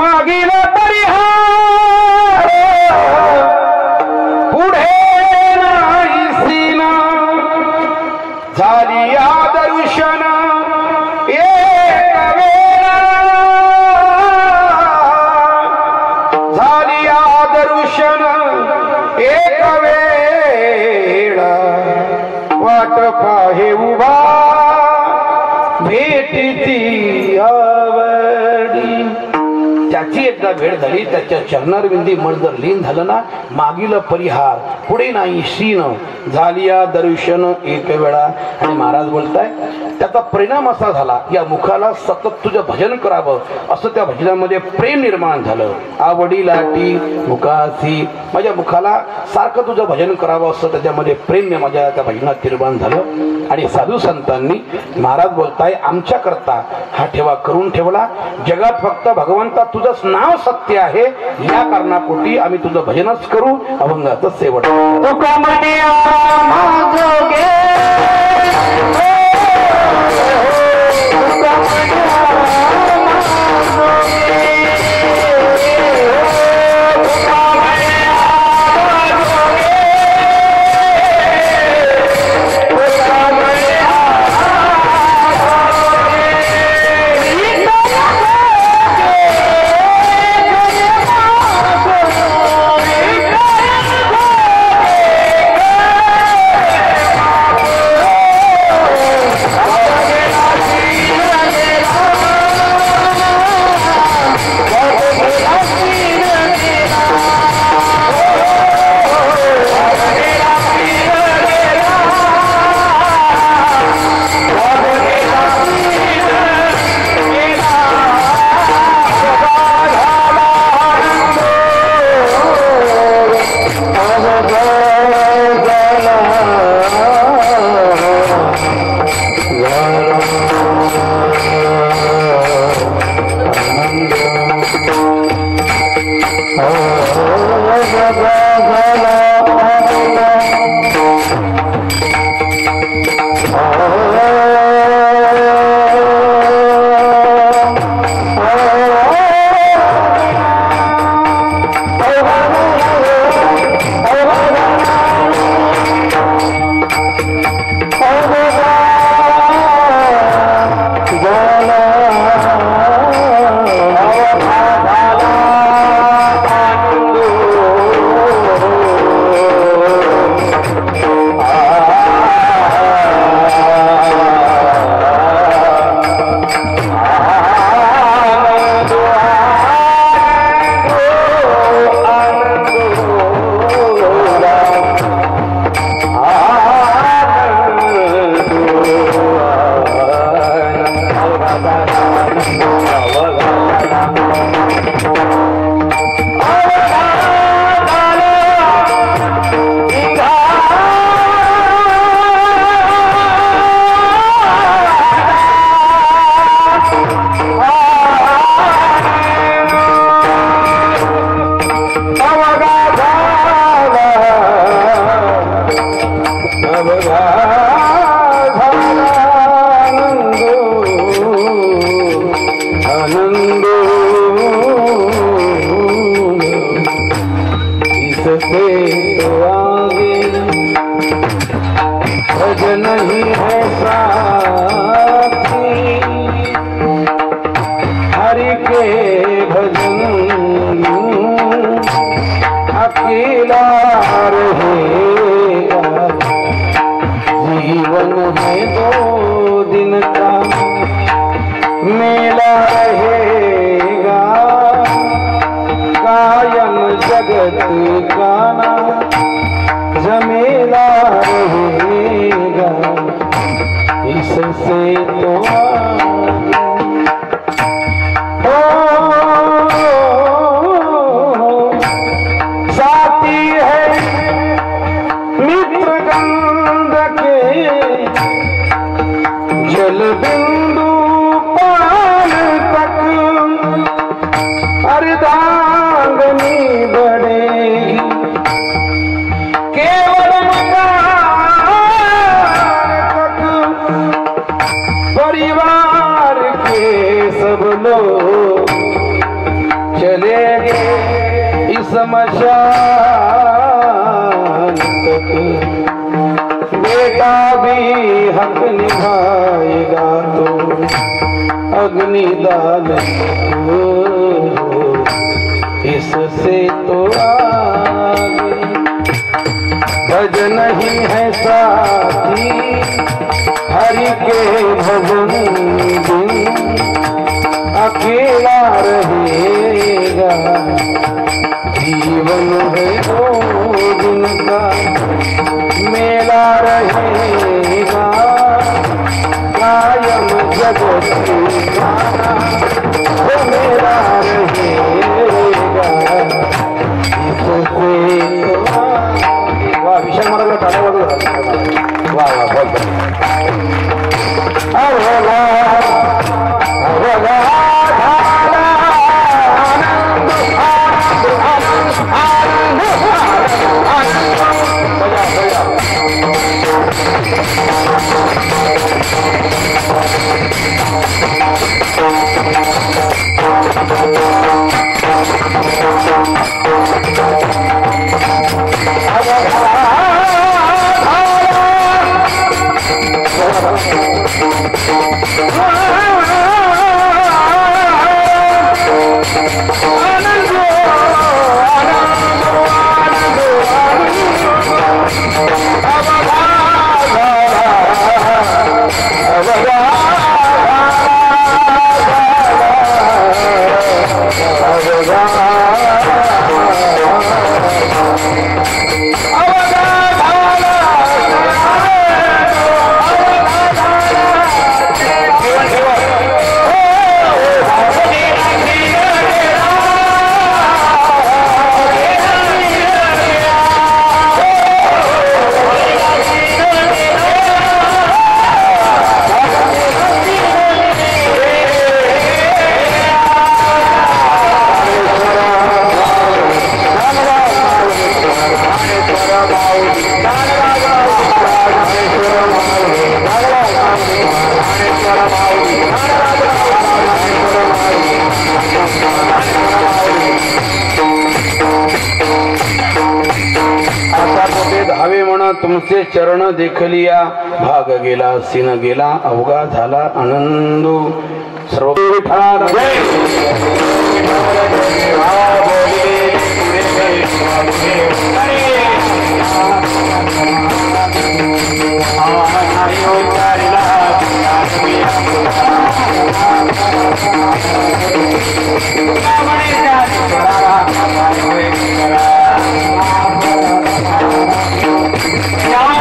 मागील परिहार पुढे नाही सीना झाली या दर्शन एक वेळा झाली या दर्शन एक वेळा वाट पाहे उभा भेटीची आवडी त्याची एकदा भेट झाली त्याच्या चरणारविंदी मन जर लीन झालं ना मागील परिहार पुढे नाही शीन झाली या दर्शन एक वेळा. आणि महाराज बोलताय त्याचा परिणाम असा झाला या मुखाला सतत तुझं भजन करावं असं त्या भजनामध्ये प्रेम निर्माण झालं. आवडी लाटी मुखासी माझ्या मुखाला सारखं तुझं भजन करावं असं त्याच्यामध्ये प्रेम माझ्या त्या भजनात निर्माण झालं. आणि साधू संतांनी महाराज बोलताय आमच्या करता हा ठेवा करून ठेवला. जगात फक्त भगवंता तुझंच नाव सत्य आहे या कारणापोटी आम्ही तुझं भजनच करू अभंगाचं सेवट. समशान तक बेटा भी हक निभाएगा तो अग्निदान इससे तो आगे भजन ही है साथी हरि के भजन बिन अकेला रहेगा जीवन है दो दिन का मेला रहेगा कायम जगत वो मेरा रहेगा इससे वाह विशाल महाराज टाळ्या वाजवा वाह वाह बहुत तुमचे चरण देखलिया भाग गेला सीन गेला अवघा झाला आनंद सर्व Yeah.